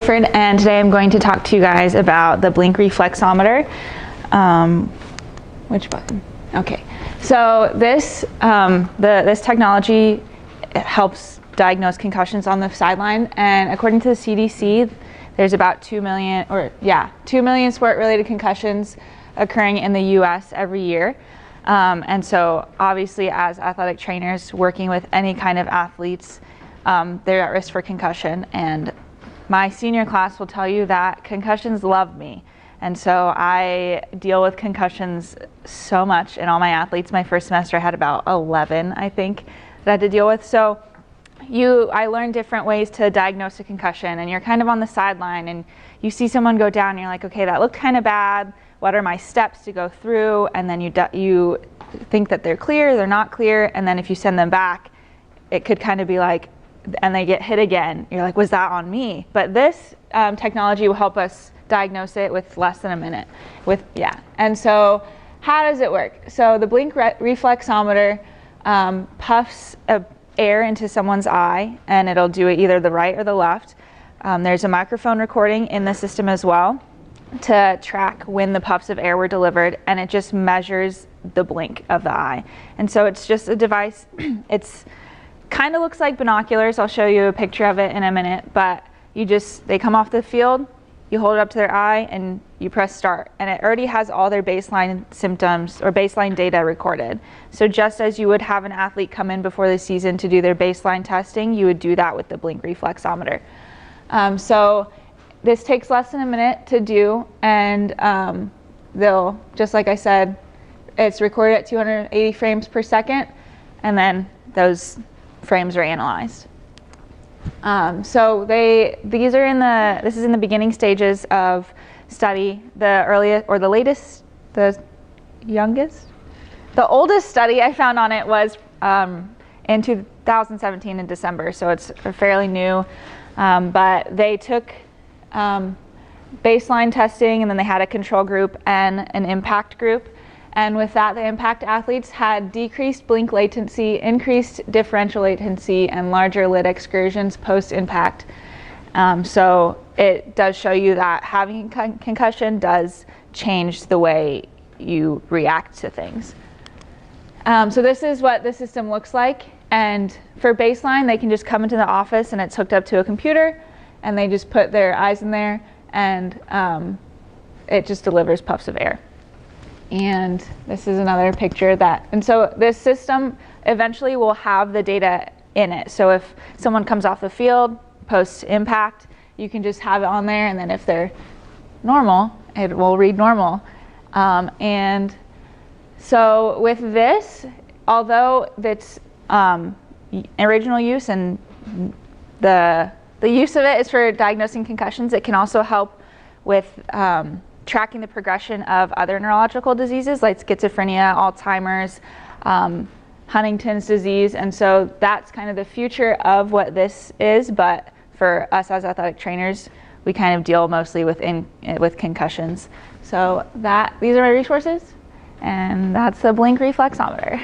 And today I'm going to talk to you guys about the blink reflexometer. Which button? Okay. So this this technology helps diagnose concussions on the sideline, and according to the CDC, there's about 2 million sport-related concussions occurring in the U.S. every year. And so obviously, as athletic trainers working with any kind of athletes, they're at risk for concussion. And my senior class will tell you that concussions love me. And so I deal with concussions so much in all my athletes. My first semester I had about 11, I think, that I had to deal with. So I learned different ways to diagnose a concussion, and you're kind of on the sideline and you see someone go down and you're like, okay, that looked kind of bad. What are my steps to go through? And then you think that they're clear, they're not clear, and then if you send them back, it could kind of be like, and they get hit again. You're like, was that on me? But this technology will help us diagnose it with less than a minute. And so how does it work? So the blink reflexometer puffs air into someone's eye, and it'll do it either the right or the left. There's a microphone recording in the system as well to track when the puffs of air were delivered, and it just measures the blink of the eye. And so it's just a device. It's kind of looks like binoculars. I'll show you a picture of it in a minute, but they come off the field, you hold it up to their eye, and you press start, and it already has all their baseline symptoms or baseline data recorded. So just as you would have an athlete come in before the season to do their baseline testing, you would do that with the blink reflexometer. So this takes less than a minute to do, and they'll, just like I said, it's recorded at 280 frames per second, and then those frames are analyzed. So this is in the beginning stages of study. The oldest study I found on it was in 2017 in December, so it's fairly new. But they took baseline testing, and then they had a control group and an impact group. And with that, the impact athletes had decreased blink latency, increased differential latency, and larger lid excursions post-impact. So it does show you that having concussion does change the way you react to things. So this is what the system looks like. And for baseline, they can just come into the office, and it's hooked up to a computer, and they just put their eyes in there, and it just delivers puffs of air. And this is another picture and so this system eventually will have the data in it. So if someone comes off the field post-impact, you can just have it on there, and then if they're normal, it will read normal. And so with this, although it's original use and the use of it is for diagnosing concussions, it can also help with tracking the progression of other neurological diseases like schizophrenia, Alzheimer's, Huntington's disease. And so that's kind of the future of what this is, but for us as athletic trainers, we kind of deal mostly with concussions. So these are my resources, and that's the blink reflexometer.